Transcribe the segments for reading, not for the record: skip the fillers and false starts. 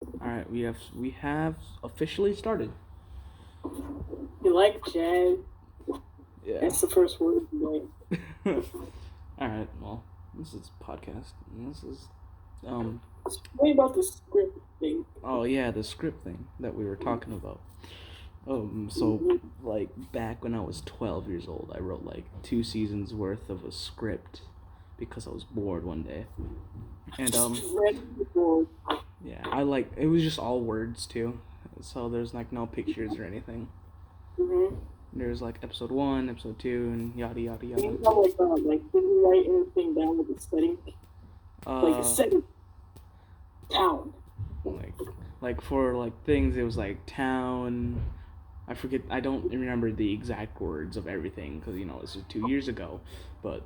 All right, we have officially started. You like jazz? Yeah. That's the first word you All right. Well, this is podcast. And this is um. like. What about the script thing? Oh yeah, the script thing that we were talking about. So Mm-hmm. like back when I was 12 years old, I wrote like 2 seasons worth of a script because I was bored one day, and yeah, I like it was just all words too, so there's like no pictures or anything. Mm-hmm. There's like episode 1, episode 2, and yada yada yada. You know, did you write anything down with the setting? Like a Uh, setting town. like for like things, it was like town. I forget. I don't remember the exact words of everything because this was 2 years ago, but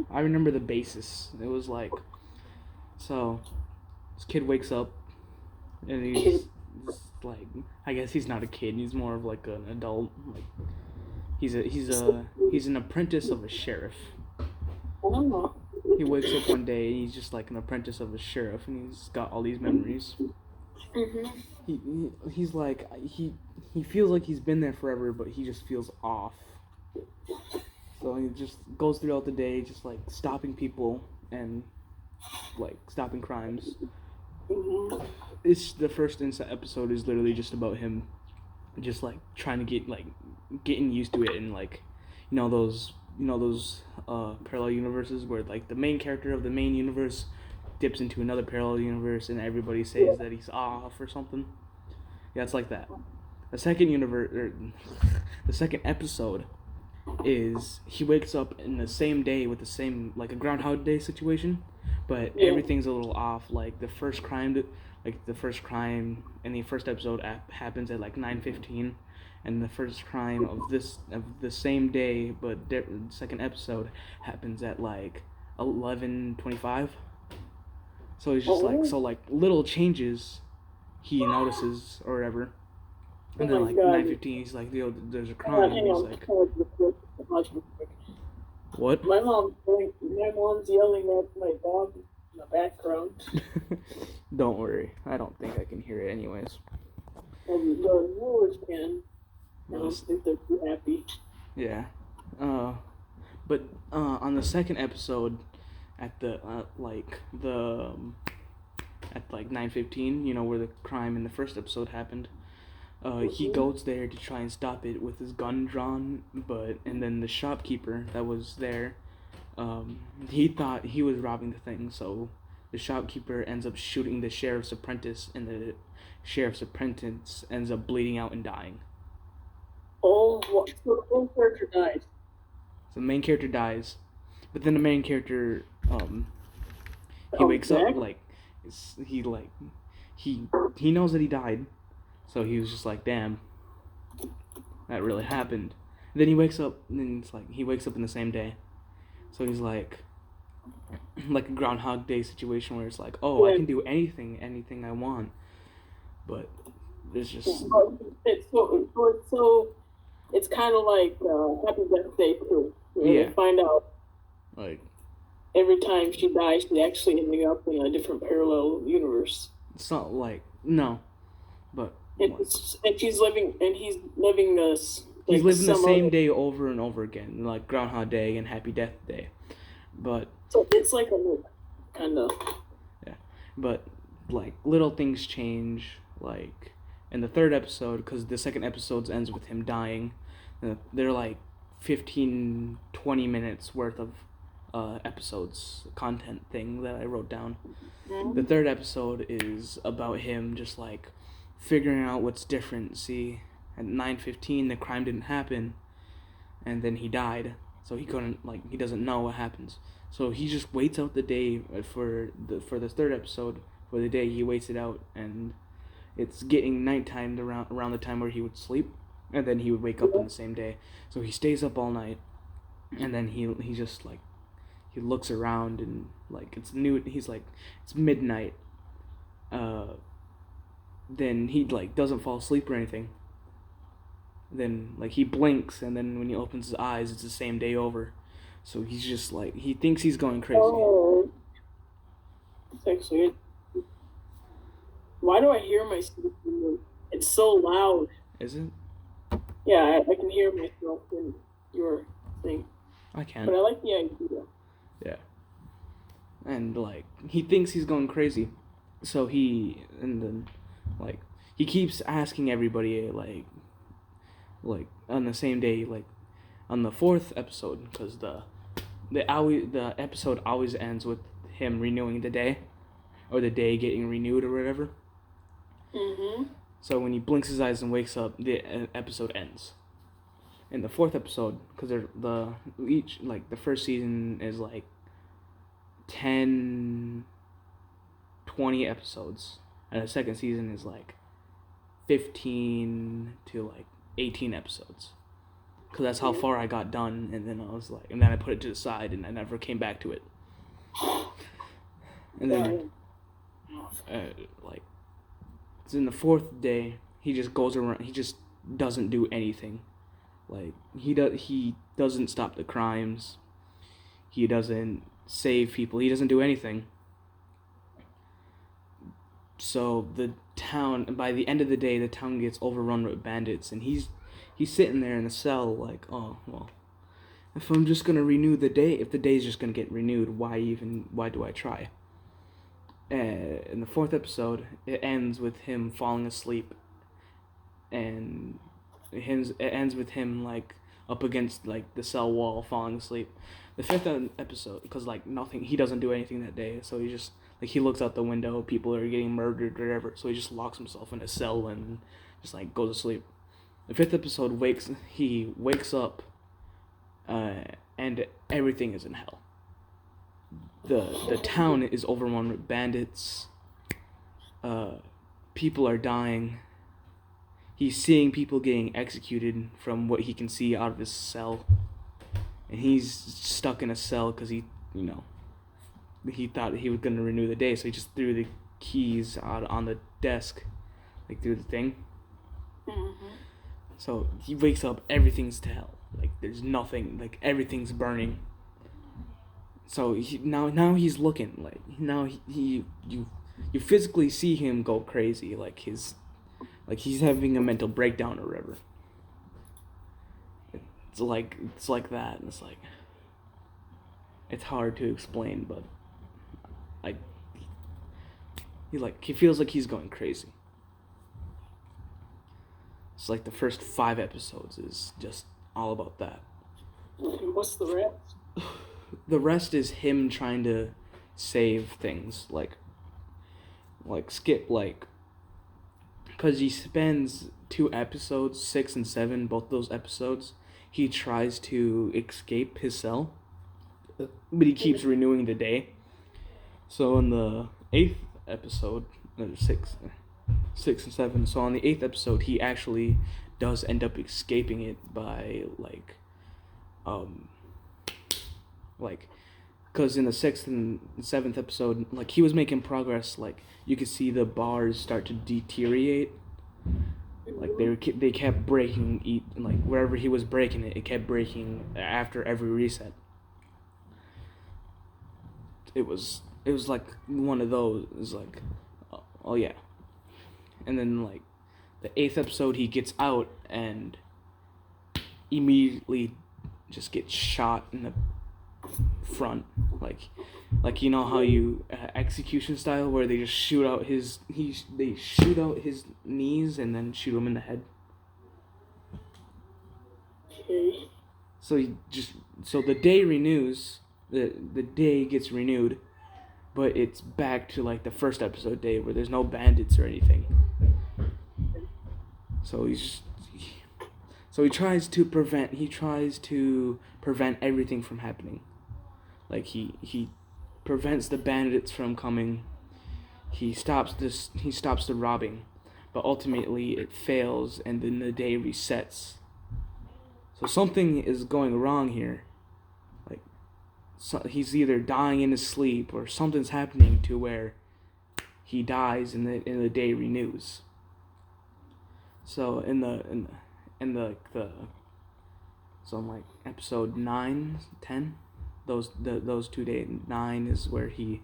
I remember the basis. It was like so. This kid wakes up and Kid. he's like, I guess he's not a kid. He's more of like an adult. Like he's an apprentice of a sheriff. Oh. He wakes up one day and he's just like an apprentice of a sheriff, and he's got all these memories. Mm-hmm. He's like he feels like he's been there forever, but he just feels off. So he just goes throughout the day, just like stopping people and like stopping crimes. Mm-hmm. It's the first episode is literally just about him, just like trying to getting used to it, and like those parallel universes where like the main character of the main universe dips into another parallel universe and everybody says that he's off or something. Yeah, it's like that. The second universe, or the second episode, is he wakes up in the same day with the same like a Groundhog Day situation, but Yeah. everything's a little off. Like the first crime in the first episode happens at like 9:15, and the first crime of the same day but second episode happens at like 11:25. So he's just like Oh. so like little changes he notices or whatever. Oh And then my like God. 9:15, he's like, "Yo, there's a Hang on, crime." hang He's on. like, "What?" My mom's yelling at my dog in the background. Don't worry, I don't think I can hear it anyways. The viewers can. I Well, don't think they're too happy. yeah. Uh, but on the second episode, at the at like 9:15, where the crime in the first episode happened. He Mm-hmm. goes there to try and stop it with his gun drawn, and then the shopkeeper that was there, he thought he was robbing the thing, so the shopkeeper ends up shooting the sheriff's apprentice, and the sheriff's apprentice ends up bleeding out and dying. Oh, what? So the main character died. So the main character dies, but then the main character, he Comes wakes up back. like, he like, he he knows that he died, so he was just like, damn, that really happened. And then he wakes up, and then it's like he wakes up in the same day, so he's like a Groundhog Day situation where it's like, oh, I Yeah. can do anything I want, but there's just But it's kind of like Happy Death Day too, where they yeah, find out like every time she dies, she actually ending up in a different parallel universe. it's not like no, but like And she's living, and he's living this he's like living the some same other. day over and over again, like Groundhog Day and Happy Death Day, but So it's like a loop, kind of. yeah, but like little things change, like in the third episode, because the second episode ends with him dying. They're like 15-20 minutes worth of episodes content thing that I wrote down. The third episode is about him just like figuring out what's different. See, at 9:15 the crime didn't happen, and then he died, so he couldn't like he doesn't know what happens. So he just waits out the day for the third episode. For the day he waits it out, and it's getting nighttime around the time where he would sleep, and then he would wake up in the same day. So he stays up all night, and then he just like he looks around and like it's new. He's like it's midnight. Uh, then he like doesn't fall asleep or anything. Then like he blinks, and then when he opens his eyes, it's the same day over. So he's just like he thinks he's going crazy. Oh, it's actually Why do I hear myself? It's so loud. Is it? Yeah, I can hear myself in your thing. I can't. But I like the idea. Yeah. And like he thinks he's going crazy, so he keeps asking everybody like on the same day, like on the fourth episode, because the episode always ends with him renewing the day, or the day getting renewed or whatever. Mm-hmm. So when he blinks his eyes and wakes up, the episode ends. In the fourth episode, because the first season is like 10, 20 episodes, and the second season is like 15 to like 18 episodes, because that's how far I got done. And then I put it to the side and I never came back to it. And then it's in the fourth day, he just goes around, he just doesn't do anything. Like he doesn't stop the crimes, he doesn't save people, he doesn't do anything. So the town, by the end of the day, the town gets overrun with bandits, and he's sitting there in the cell like, oh well, if I'm just gonna renew the day, if the day's just gonna get renewed, why do I try? In the fourth episode, it ends with him falling asleep, and it ends with him like up against like the cell wall falling asleep. The fifth episode, because like nothing, he doesn't do anything that day, so he just he looks out the window, people are getting murdered or whatever, so he just locks himself in a cell and just like goes to sleep. The fifth episode he wakes up, and everything is in hell. The town is overrun with bandits. People are dying. He's seeing people getting executed from what he can see out of his cell. And he's stuck in a cell because he thought he was going to renew the day, so he just threw the keys out on the desk, like through the thing. Mm-hmm. So he wakes up, everything's to hell. Like there's nothing, like everything's burning. So now he's looking, like now you physically see him go crazy, like he's having a mental breakdown or whatever. It's like that, and it's hard to explain, but he feels like he's going crazy. It's like the first 5 episodes is just all about that. What's the rest? The rest is him trying to save things, like Skip, because he spends 2 episodes, 6 and 7, both those episodes, he tries to escape his cell, but he keeps renewing the day. So in the 8th episode, 6 and 7, so on the 8th episode, he actually does end up escaping it by, because in the 6th and 7th episode, he was making progress, you could see the bars start to deteriorate. They kept breaking, wherever he was breaking it kept breaking after every reset. It was like one of those, oh yeah. And then the 8th episode, he gets out and immediately just gets shot in the front, you know how you execution style, where they just shoot out his knees and then shoot him in the head. Okay. So the day renews, the day gets renewed, but it's back to the first episode day where there's no bandits or anything. So he tries to prevent everything from happening. He prevents the bandits from coming. He stops the robbing, but ultimately it fails, and then the day resets. So something is going wrong here. He's either dying in his sleep, or something's happening to where he dies and the day renews. So in episode 9, 10, those 2 days, 9 is where he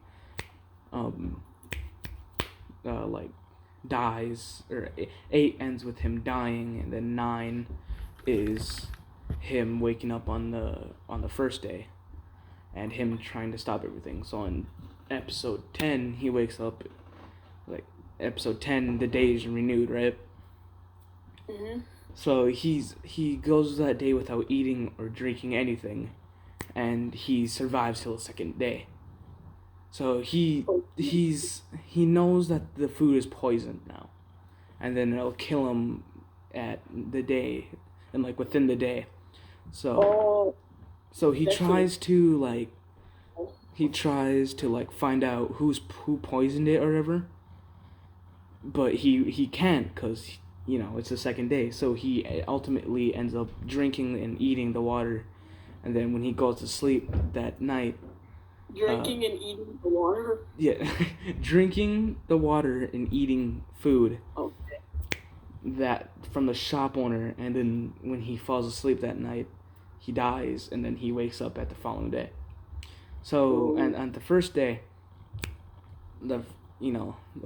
dies, or 8 ends with him dying, and then 9 is him waking up on the first day, and him trying to stop everything. So on episode 10, he wakes up, like episode 10, the day is renewed, right? Mm-hmm. So he goes that day without eating or drinking anything, and he survives till the second day. So he knows that the food is poisoned now, and then it'll kill him at the day, and like within the day. So he tries to find out who poisoned it or whatever, but he can't, because it's the second day. So he ultimately ends up drinking and eating the water, and then when he goes to sleep that night, drinking and eating the water. Yeah, drinking the water and eating food. Okay. That from the shop owner, and then when he falls asleep that night, he dies, and then he wakes up at the following day. So, and on the first day, the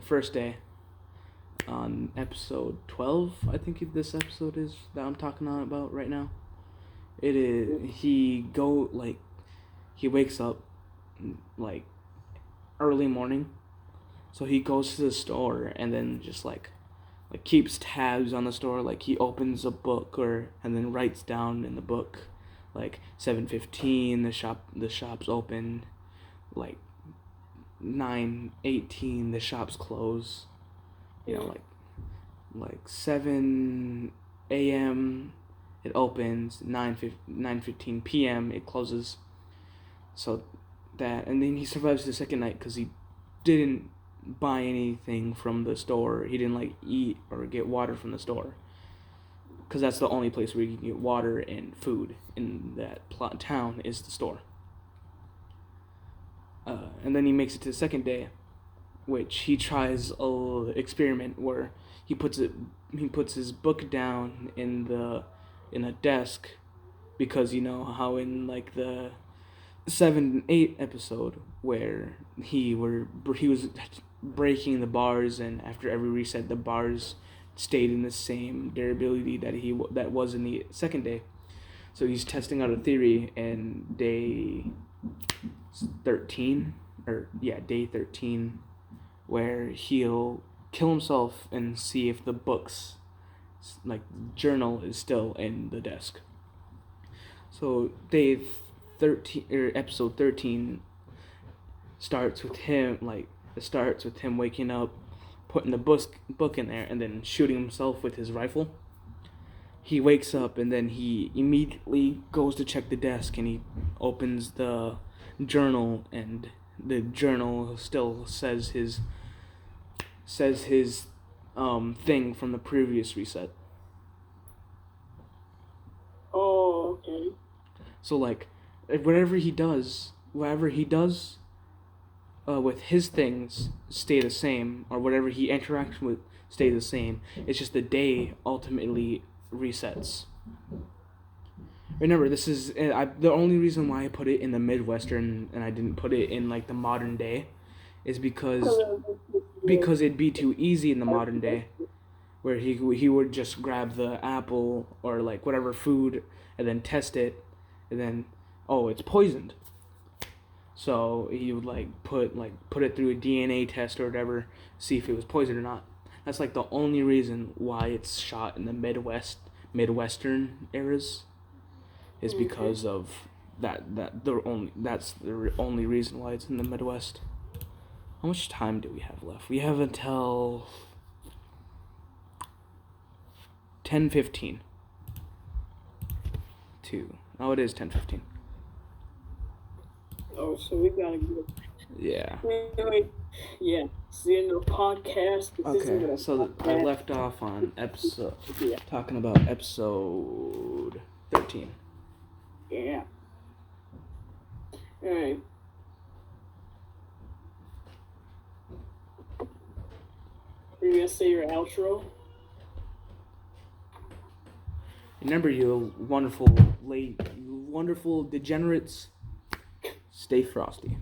first day, on episode 12, I think this episode is that I'm talking about right now. It is he wakes up like early morning, so he goes to the store and then just like keeps tabs on the store. Like he opens a book and then writes down in the book like 7:15 the shop's open, like 9:18 the shop's close, like 7 a.m. it opens, 9:15 p.m. it closes. So that, and then he survives the second night because he didn't buy anything from the store. He didn't eat or get water from the store, because that's the only place where you can get water and food in that town is the store. And then he makes it to the second day, which he tries a experiment where he puts his book down in a desk, because how in like the 7-8 episode where he was breaking the bars, and after every reset the bars stayed in the same durability that was in the second day. So he's testing out a theory in day 13, where he'll kill himself and see if the books, like journal, is still in the desk. So episode 13 starts with him waking up, putting the book in there, and then shooting himself with his rifle. He wakes up, and then he immediately goes to check the desk, and he opens the journal, and the journal still says his thing from the previous reset. Oh, okay. So whatever he does with his things stay the same, or whatever he interacts with stay the same. It's just the day ultimately resets. Remember, this is the only reason why I put it in the Midwestern and I didn't put it in the modern day is because it'd be too easy in the modern day, where he would just grab the apple or whatever food and then test it, and then it's poisoned. So he would put it through a DNA test or whatever, see if it was poisoned or not. That's the only reason why it's shot in the Midwestern eras, is because of that's the only reason why it's in the Midwest. How much time do we have left? We have until 10:15. Oh, it is 10:15. Oh, so we gotta get. Yeah. Wait. Yeah. It's the end of the podcast. Okay, so I left off on talking about episode 13. Yeah. Alright. Are you gonna say your outro? Remember, you wonderful degenerates, stay frosty.